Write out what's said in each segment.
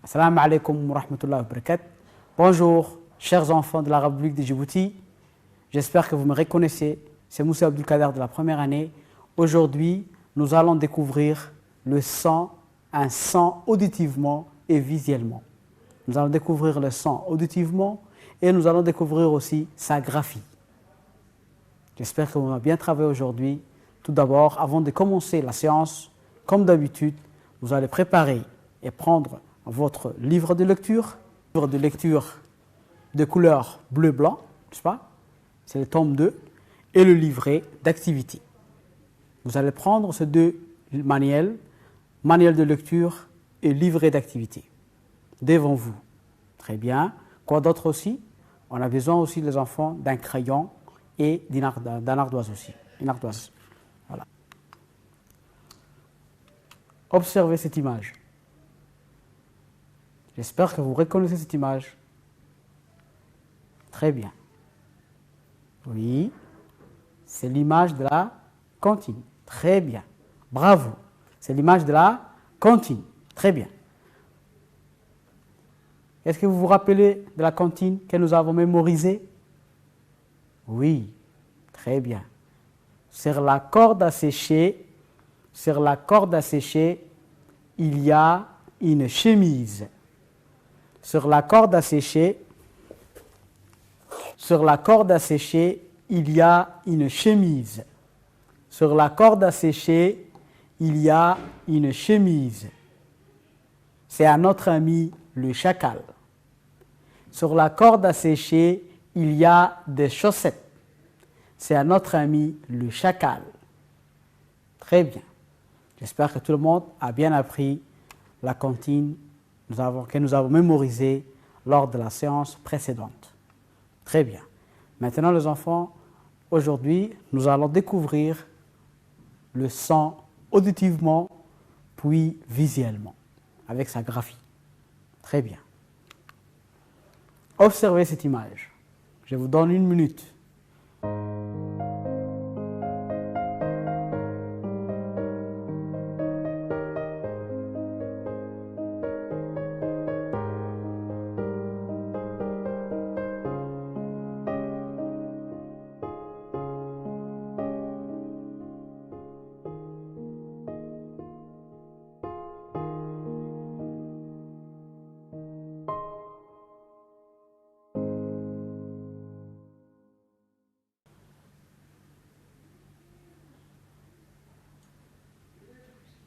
Assalamu alaikum wa rahmatullahi wa barakatuh. Bonjour, chers enfants de la République de Djibouti. J'espère que vous me reconnaissez. C'est Moussa Abdulkader de la première année. Aujourd'hui, nous allons découvrir le son, un son auditivement et visuellement. Nous allons découvrir le son auditivement et nous allons découvrir aussi sa graphie. J'espère que vous avez bien travaillé aujourd'hui. Tout d'abord, avant de commencer la séance, comme d'habitude, vous allez préparer et prendre votre livre de lecture de couleur bleu-blanc, n'est-ce pas? C'est le tome 2, et le livret d'activité. Vous allez prendre ces deux manuels, manuel de lecture et livret d'activité, devant vous. Très bien. Quoi d'autre aussi? On a besoin aussi, les enfants, d'un crayon et d'un ardoise aussi. Une ardoise. Voilà. Observez cette image. J'espère que vous reconnaissez cette image. Très bien. Oui, c'est l'image de la cantine. Très bien. Bravo. C'est l'image de la cantine. Très bien. Est-ce que vous vous rappelez de la cantine que nous avons mémorisée? Oui, très bien. Sur la corde à sécher, il y a une chemise. Sur la corde à sécher, il y a une chemise. Sur la corde à sécher, il y a une chemise. C'est à notre ami le chacal. Sur la corde à sécher, il y a des chaussettes. C'est à notre ami le chacal. Très bien. J'espère que tout le monde a bien appris la cantine que nous avons mémorisée lors de la séance précédente. Très bien. Maintenant, les enfants, aujourd'hui, nous allons découvrir le son auditivement, puis visuellement, avec sa graphie. Très bien. Observez cette image. Je vous donne 1 minute.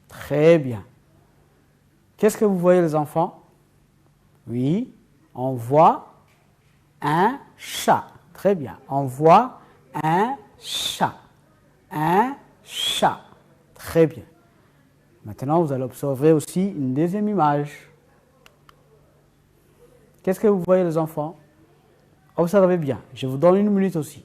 Très bien. Qu'est-ce que vous voyez, les enfants? Oui, on voit un chat. Très bien. On voit un chat. Un chat. Très bien. Maintenant, vous allez observer aussi une deuxième image. Qu'est-ce que vous voyez, les enfants? Observez bien. Je vous donne 1 minute aussi.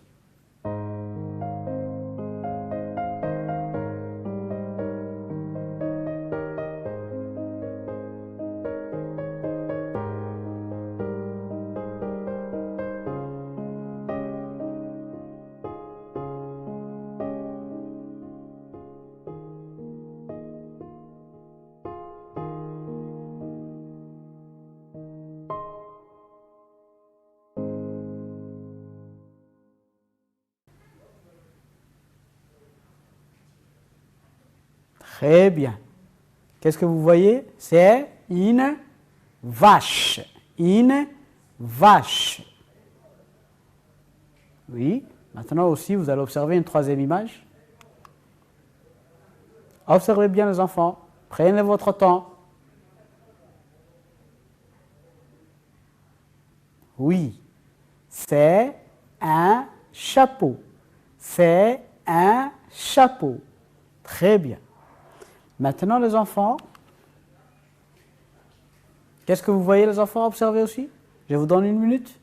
Très bien. Qu'est-ce que vous voyez? C'est une vache. Une vache. Oui. Maintenant aussi, vous allez observer une troisième image. Observez bien, les enfants. Prenez votre temps. Oui. C'est un chapeau. C'est un chapeau. Très bien. Maintenant, les enfants, qu'est-ce que vous voyez, les enfants? Observez aussi. Je vous donne 1 minute.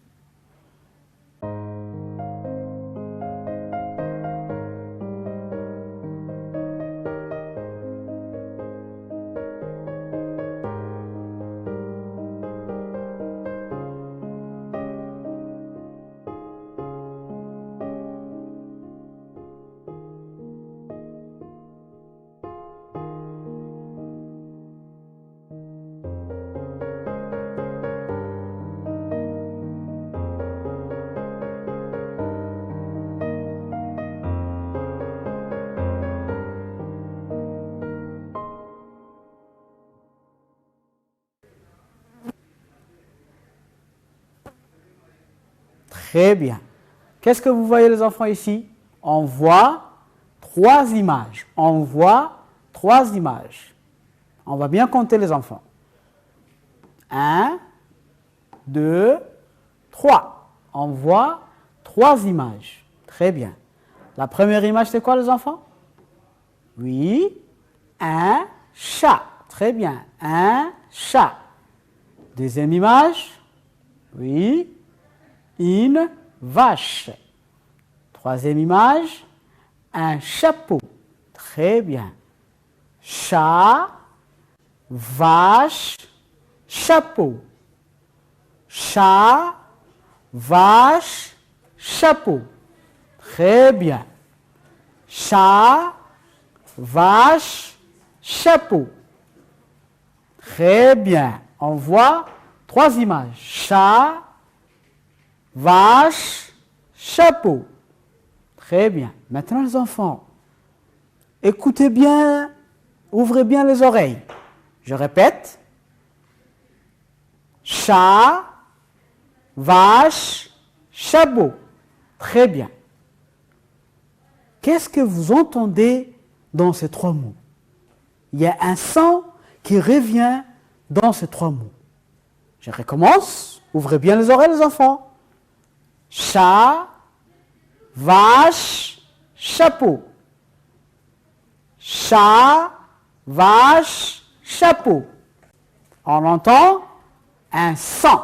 Très bien. Qu'est-ce que vous voyez les enfants ici? On voit 3 images. On voit 3 images. On va bien compter les enfants. 1, 2, 3. On voit 3 images. Très bien. La première image, c'est quoi les enfants? Oui, un chat. Très bien. Un chat. Deuxième image. Oui, une vache. Troisième image. Un chapeau. Très bien. Chat, vache, chapeau. Chat, vache, chapeau. Très bien. Chat, vache, chapeau. Très bien. On voit 3 images. Chat, vache, chapeau. Très bien. Maintenant les enfants, écoutez bien, ouvrez bien les oreilles. Je répète. Chat, vache, chapeau. Très bien. Qu'est-ce que vous entendez dans ces 3 mots? Il y a un son qui revient dans ces 3 mots. Je recommence. Ouvrez bien les oreilles les enfants. Chat, vache, chapeau. Chat, vache, chapeau. On entend un son.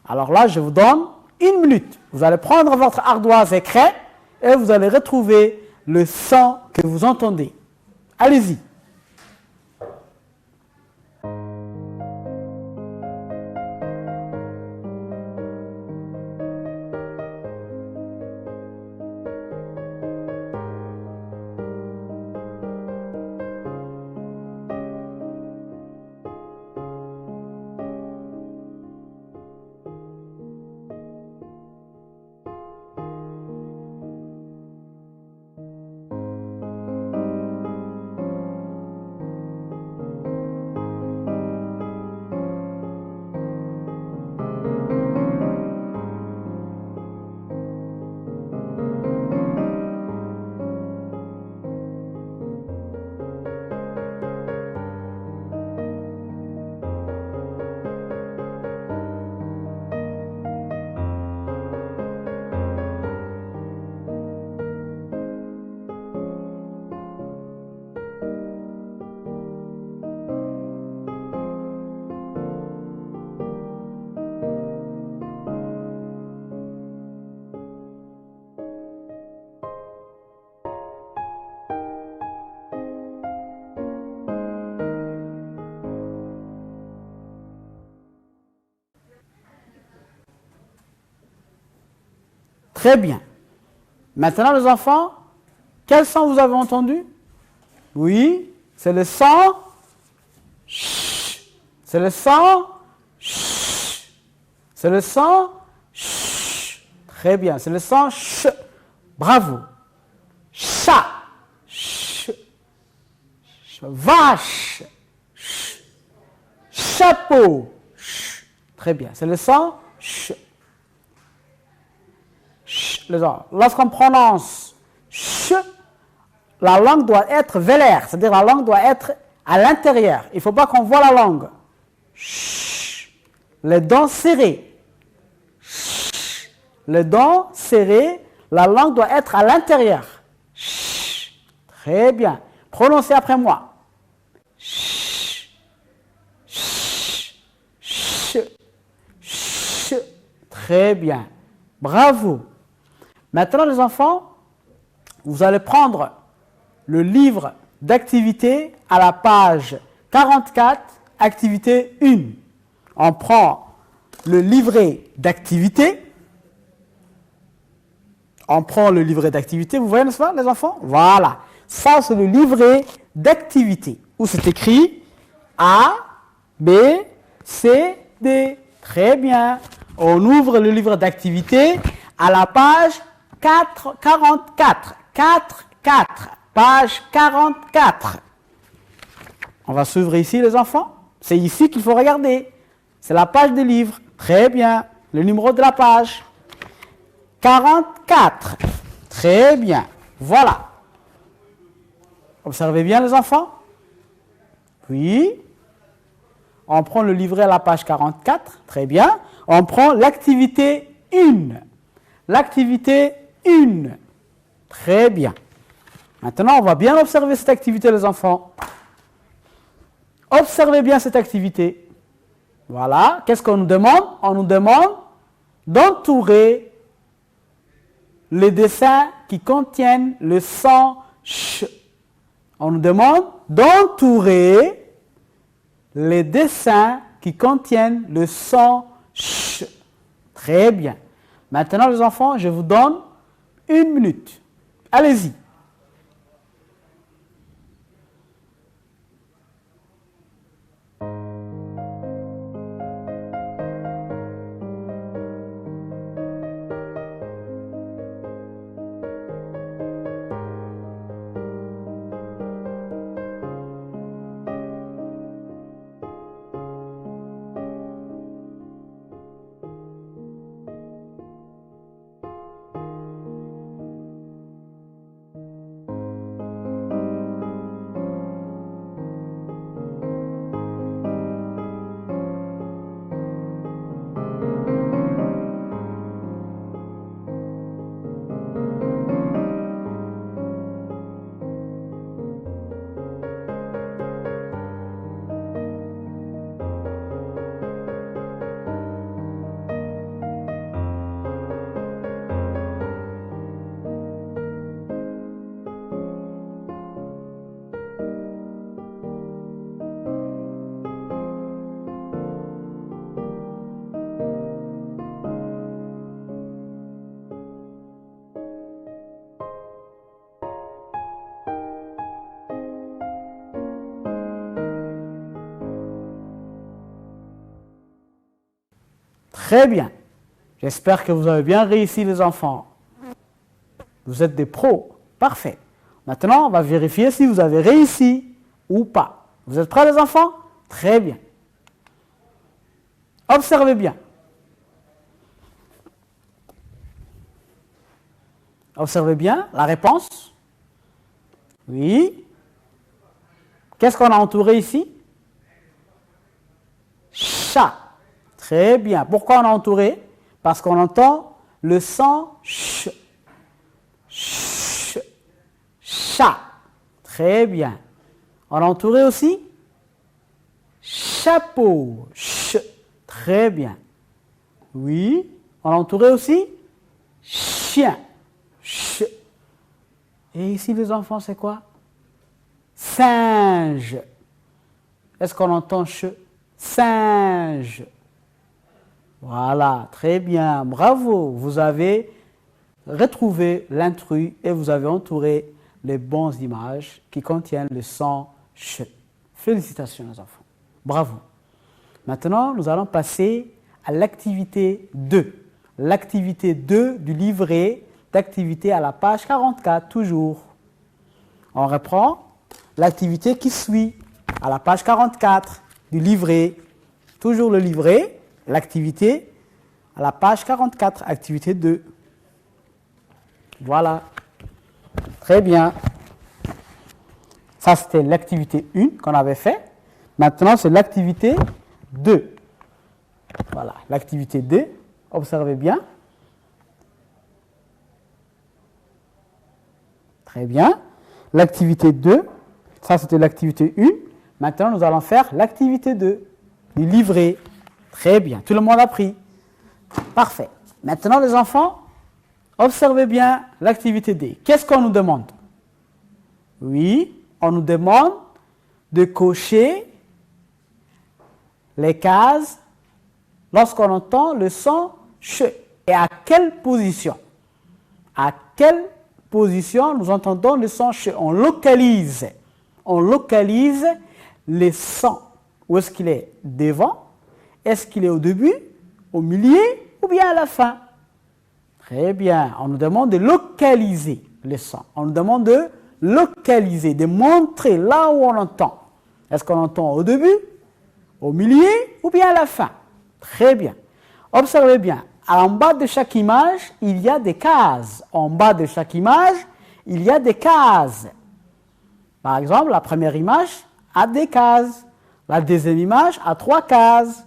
Alors là, je vous donne 1 minute. Vous allez prendre votre ardoise et craie et vous allez retrouver le son que vous entendez. Allez-y. Très bien. Maintenant, les enfants, quel son vous avez entendu? Oui, c'est le son ch. C'est le son ch. C'est le son ch. Très bien, c'est le son ch. Bravo. Chat. Ch. Vache. Ch. Chapeau. Ch. Très bien, c'est le son ch. Lorsqu'on prononce ch, la langue doit être vélaire, c'est-à-dire la langue doit être à l'intérieur. Il ne faut pas qu'on voit la langue. Ch, les dents serrées. Ch, les dents serrées, la langue doit être à l'intérieur. Ch, très bien. Prononcez après moi. Ch, ch, ch, ch. Très bien. Bravo. Maintenant, les enfants, vous allez prendre le livre d'activité à la page 44, activité 1. On prend le livret d'activité. On prend le livret d'activité, vous voyez, n'est-ce pas, les enfants? Voilà. Ça, c'est le livret d'activité, où c'est écrit A, B, C, D. Très bien. On ouvre le livre d'activité à la page 44. 4. Page 44. On va s'ouvrir ici, les enfants. C'est ici qu'il faut regarder. C'est la page du livre. Très bien. Le numéro de la page. 44. Très bien. Voilà. Observez bien les enfants. Oui. On prend le livret à la page 44. Très bien. On prend l'activité 1. L'activité 1. Très bien. Maintenant, on va bien observer cette activité, les enfants. Observez bien cette activité. Voilà. Qu'est-ce qu'on nous demande? On nous demande d'entourer les dessins qui contiennent le son ch. On nous demande d'entourer les dessins qui contiennent le son ch. Très bien. Maintenant, les enfants, je vous donne 1 minute. Allez-y. Très bien. J'espère que vous avez bien réussi, les enfants. Vous êtes des pros. Parfait. Maintenant, on va vérifier si vous avez réussi ou pas. Vous êtes prêts, les enfants? Très bien. Observez bien. Observez bien la réponse. Oui. Qu'est-ce qu'on a entouré ici? Chat. Très bien. Pourquoi on a entouré? Parce qu'on entend le son ch. Ch. Chat. Très bien. On a entouré aussi chapeau. Ch. Très bien. Oui. On a entouré aussi chien. Ch. Et ici, les enfants, c'est quoi? Singe. Est-ce qu'on entend ch? Singe. Voilà, très bien, bravo. Vous avez retrouvé l'intrus et vous avez entouré les bonnes images qui contiennent le son ch. Félicitations, les enfants. Bravo. Maintenant, nous allons passer à l'activité 2. L'activité 2 du livret d'activité à la page 44, toujours. On reprend l'activité qui suit à la page 44 du livret. Toujours le livret. L'activité à la page 44, activité 2. Voilà. Très bien. Ça, c'était l'activité 1 qu'on avait fait. Maintenant, c'est l'activité 2. Voilà, l'activité 2. Observez bien. Très bien. L'activité 2, ça, c'était l'activité 1. Maintenant, nous allons faire l'activité 2 du livret. Très bien, tout le monde a pris. Parfait. Maintenant, les enfants, observez bien l'activité D. Qu'est-ce qu'on nous demande? Oui, on nous demande de cocher les cases lorsqu'on entend le son ch. Et à quelle position? À quelle position nous entendons le son ch? On localise les sons. Où est-ce qu'il est? Devant? Est-ce qu'il est au début, au milieu ou bien à la fin? Très bien. On nous demande de localiser le son. On nous demande de localiser, de montrer là où on entend. Est-ce qu'on entend au début, au milieu ou bien à la fin? Très bien. Observez bien. en bas de chaque image, il y a des cases. En bas de chaque image, il y a des cases. Par exemple, la première image a des cases. La deuxième image a 3 cases.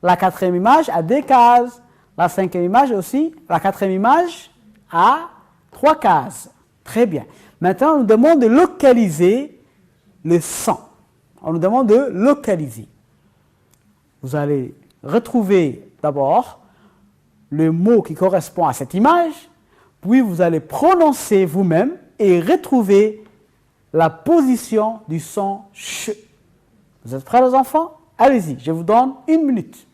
La quatrième image a 2 cases. La cinquième image aussi. La quatrième image a 3 cases. Très bien. Maintenant, on nous demande de localiser le son. On nous demande de localiser. Vous allez retrouver d'abord le mot qui correspond à cette image, puis vous allez prononcer vous-même et retrouver la position du son ch. Vous êtes prêts les enfants? Allez-y, je vous donne 1 minute.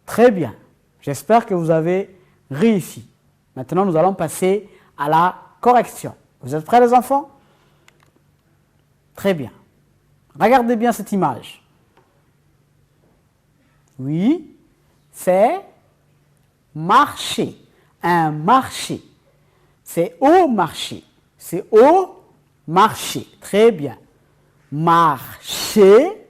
Très bien. J'espère que vous avez réussi. Maintenant, nous allons passer à la correction. Vous êtes prêts les enfants? Très bien. Regardez bien cette image. Oui, c'est marché. Un marché. C'est au marché. C'est au marché. Très bien. Marché.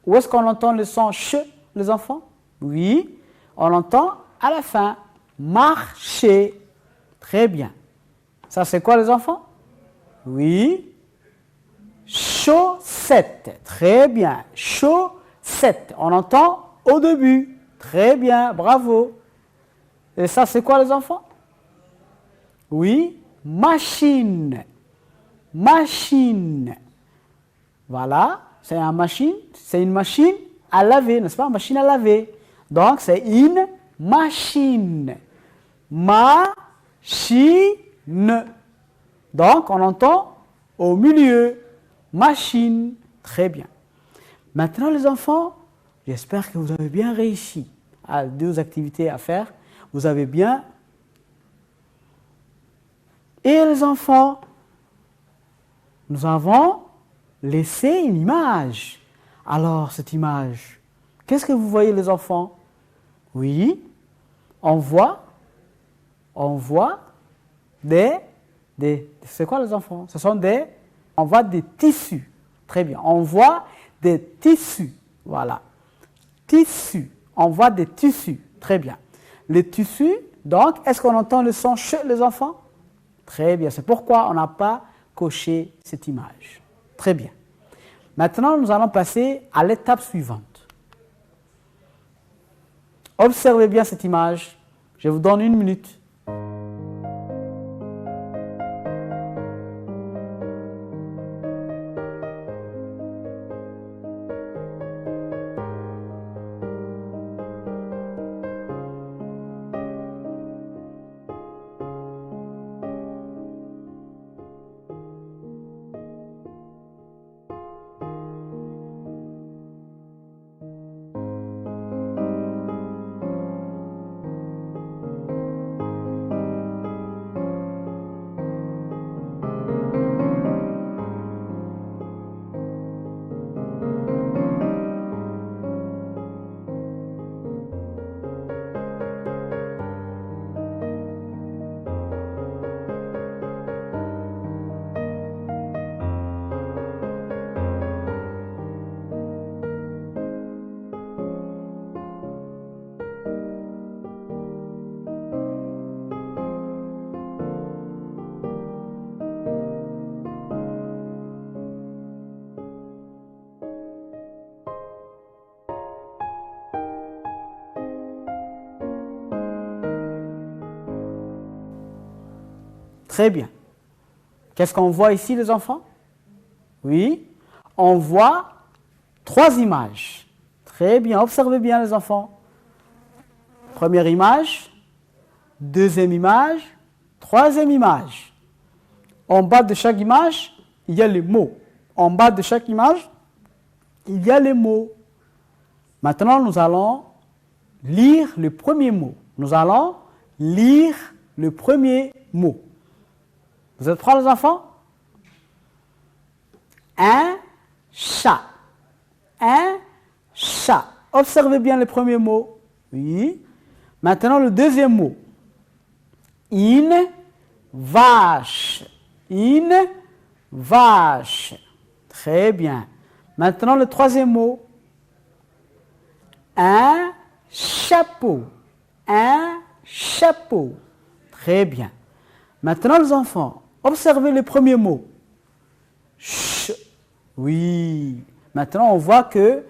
Où est-ce qu'on entend le son ch, les enfants? Oui, on l'entend à la fin. Marcher. Très bien. Ça, c'est quoi, les enfants? Oui. Chaussette. Très bien. Chaussette. On entend au début. Très bien. Bravo. Et ça, c'est quoi, les enfants? Oui. Machine. Machine. Voilà. C'est une machine à laver, n'est-ce pas? Machine à laver. Donc, c'est une machine. Machine. Donc, on entend au milieu. Machine. Très bien. Maintenant, les enfants, j'espère que vous avez bien réussi à 2 activités à faire. Vous avez bien. Et les enfants, nous avons laissé une image. Alors, cette image, qu'est-ce que vous voyez les enfants? Oui, on voit des c'est quoi les enfants? On voit des tissus. Très bien, on voit des tissus. Voilà, tissus, on voit des tissus. Très bien. Les tissus, donc, est-ce qu'on entend le son ch, les enfants? Très bien, c'est pourquoi on n'a pas coché cette image. Très bien. Maintenant, nous allons passer à l'étape suivante. Observez bien cette image. Je vous donne 1 minute. Très bien. Qu'est-ce qu'on voit ici, les enfants? Oui, on voit 3 images. Très bien, observez bien, les enfants. Première image, deuxième image, troisième image. En bas de chaque image, il y a les mots. En bas de chaque image, il y a les mots. Maintenant, nous allons lire le premier mot. Nous allons lire le premier mot. Vous êtes prêts, les enfants? Un chat. Un chat. Observez bien le premier mot. Oui. Maintenant, le deuxième mot. Une vache. Une vache. Très bien. Maintenant, le troisième mot. Un chapeau. Un chapeau. Très bien. Maintenant, les enfants, observez le premier mot. Ch. Oui. Maintenant, on voit que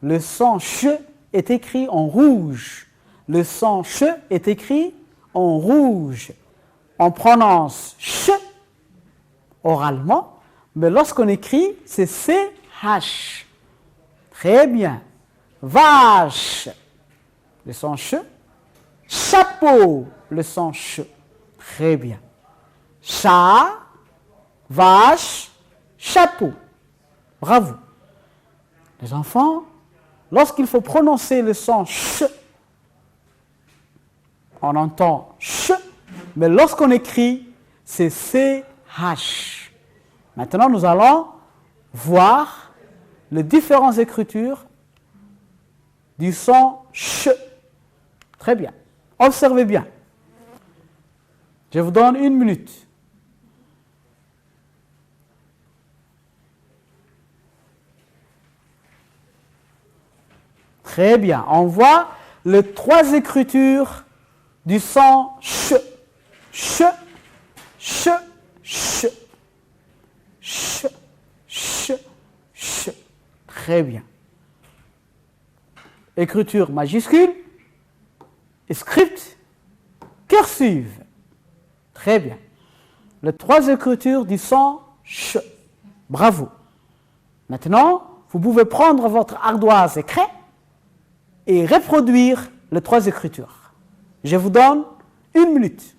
le son ch est écrit en rouge. Le son ch est écrit en rouge. On prononce ch oralement, mais lorsqu'on écrit, c'est ch. Très bien. Vache, le son ch. Chapeau, le son ch. Très bien. Chat, vache, chapeau. Bravo. Les enfants, lorsqu'il faut prononcer le son ch, on entend ch, mais lorsqu'on écrit, c'est ch. Maintenant, nous allons voir les différentes écritures du son ch. Très bien. Observez bien. Je vous donne 1 minute. Très bien. On voit les 3 écritures du son ch. Ch, ch, ch. Ch, ch, ch. Très bien. Écriture majuscule, script, cursive. Très bien. Les 3 écritures du son ch. Bravo. Maintenant, vous pouvez prendre votre ardoise et craie et reproduire les 3 écritures. Je vous donne 1 minute.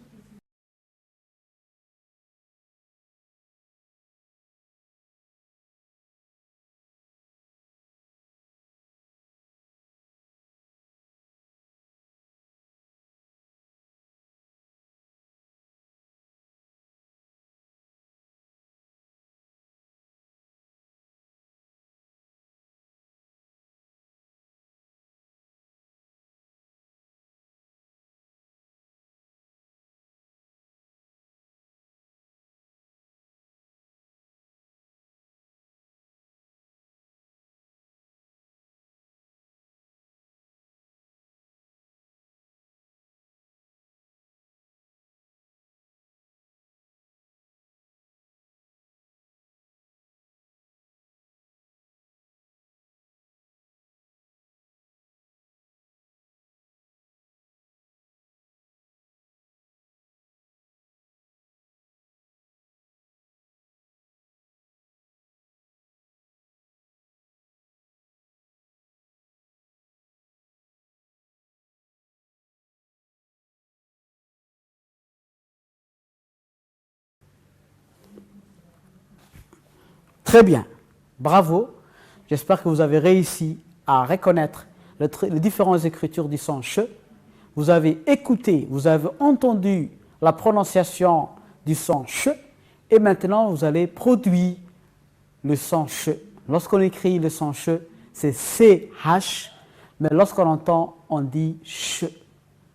Très bien. Bravo. J'espère que vous avez réussi à reconnaître les différentes écritures du son ch. Vous avez écouté, vous avez entendu la prononciation du son ch. Et maintenant, vous allez produire le son ch. Lorsqu'on écrit le son ch, c'est ch. Mais lorsqu'on entend, on dit ch.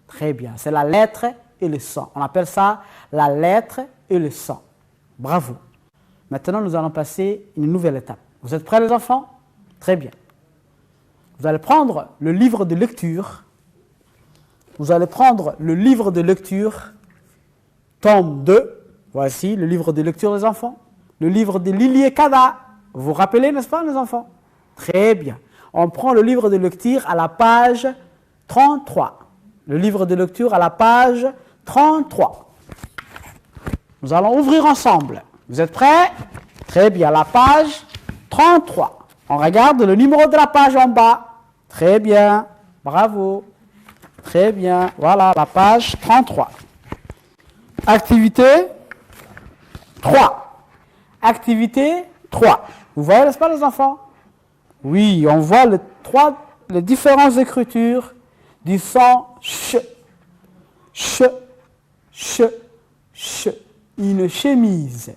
Très bien. C'est la lettre et le son. On appelle ça la lettre et le son. Bravo. Maintenant, nous allons passer une nouvelle étape. Vous êtes prêts, les enfants? Très bien. Vous allez prendre le livre de lecture. Vous allez prendre le livre de lecture, tome 2. Voici le livre de lecture des enfants. Le livre de Lily Kada. Vous vous rappelez, n'est-ce pas, les enfants? Très bien. On prend le livre de lecture à la page 33. Le livre de lecture à la page 33. Nous allons ouvrir ensemble. Vous êtes prêts? Très bien, la page 33. On regarde le numéro de la page en bas. Très bien, bravo. Très bien, voilà la page 33. Activité 3. Activité 3. Vous voyez, n'est-ce pas les enfants? Oui, on voit les différentes écritures du son ch. Ch, ch, ch. Une chemise.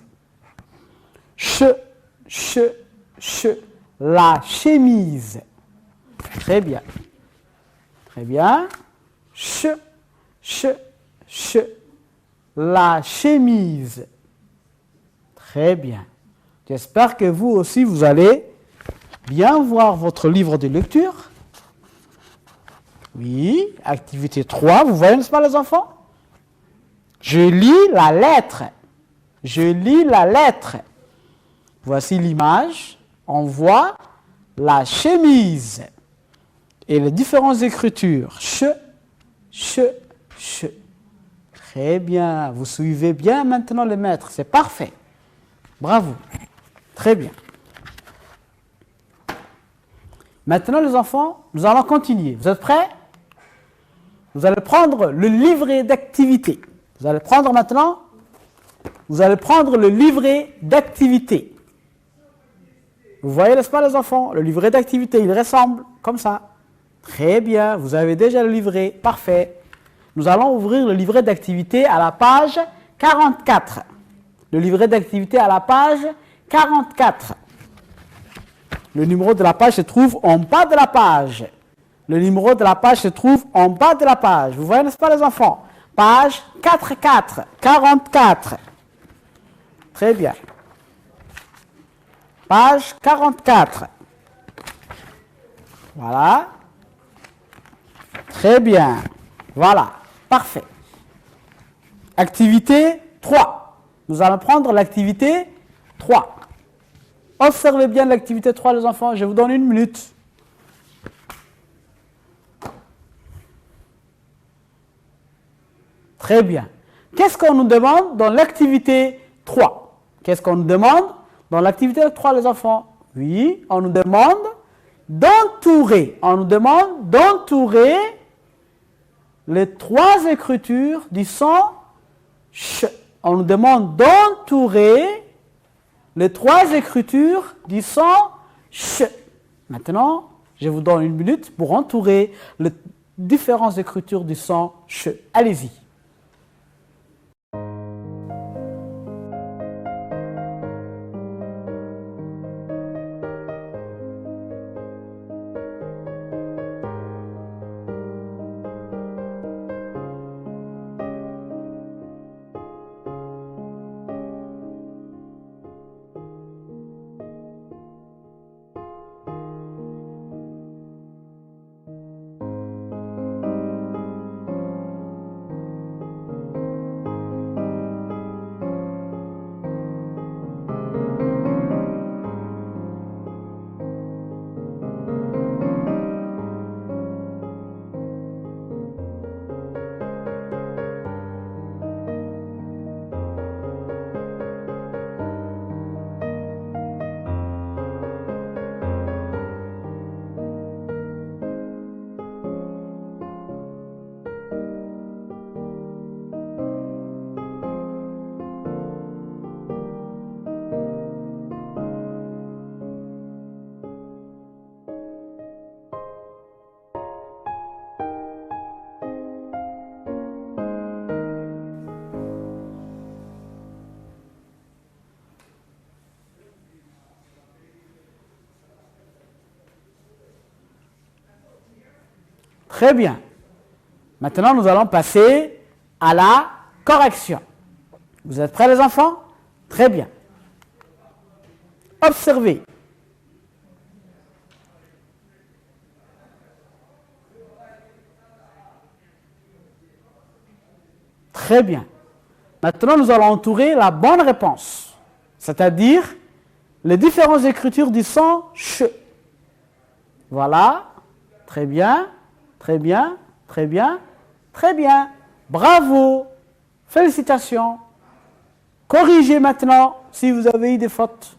Ch, ch, ch. La chemise. Très bien. Très bien. Ch, ch, ch. La chemise. Très bien. J'espère que vous aussi, vous allez bien voir votre livre de lecture. Oui, activité 3. Vous voyez, n'est-ce pas les enfants? Je lis la lettre. Je lis la lettre. Voici l'image. On voit la chemise et les différentes écritures. Ch, ch, ch. Très bien. Vous suivez bien maintenant le maître. C'est parfait. Bravo. Très bien. Maintenant, les enfants, nous allons continuer. Vous êtes prêts? Vous allez prendre le livret d'activité. Vous allez prendre maintenant, vous allez prendre le livret d'activité. Vous voyez, n'est-ce pas les enfants? Le livret d'activité, il ressemble comme ça. Très bien, vous avez déjà le livret, parfait. Nous allons ouvrir le livret d'activité à la page 44. Le livret d'activité à la page 44. Le numéro de la page se trouve en bas de la page. Le numéro de la page se trouve en bas de la page. Vous voyez, n'est-ce pas les enfants? Page 44, 44. Très bien. Page 44. Voilà. Très bien. Voilà. Parfait. Activité 3. Nous allons prendre l'activité 3. Observez bien l'activité 3, les enfants. Je vous donne 1 minute. Très bien. Qu'est-ce qu'on nous demande dans l'activité 3? Qu'est-ce qu'on nous demande dans l'activité 3, les enfants? Oui, on nous demande d'entourer. On nous demande d'entourer les 3 écritures du son ch. On nous demande d'entourer les 3 écritures du son ch. Maintenant, je vous donne 1 minute pour entourer les différentes écritures du son ch. Allez-y. Très bien. Maintenant, nous allons passer à la correction. Vous êtes prêts, les enfants? Très bien. Observez. Très bien. Maintenant, nous allons entourer la bonne réponse, c'est-à-dire les différentes écritures du son ch. Voilà. Très bien. Très bien, très bien, très bien. Bravo. Félicitations. Corrigez maintenant si vous avez eu des fautes.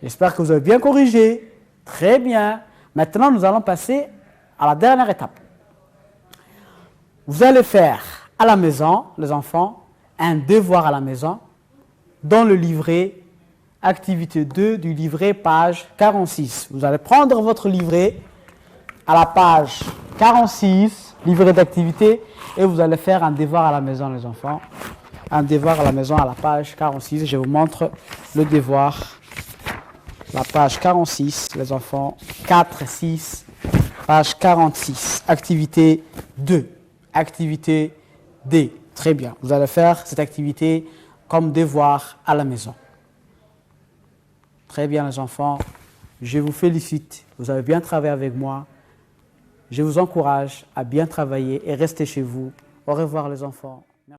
J'espère que vous avez bien corrigé. Très bien. Maintenant, nous allons passer à la dernière étape. Vous allez faire à la maison, les enfants, un devoir à la maison dans le livret activité 2 du livret page 46. Vous allez prendre votre livret à la page 46, livret d'activité, et vous allez faire un devoir à la maison, les enfants. Un devoir à la maison à la page 46. Je vous montre le devoir. La page 46, les enfants, 4, 6, page 46, activité 2, activité D. Très bien, vous allez faire cette activité comme devoir à la maison. Très bien les enfants, je vous félicite, vous avez bien travaillé avec moi. Je vous encourage à bien travailler et rester chez vous. Au revoir les enfants.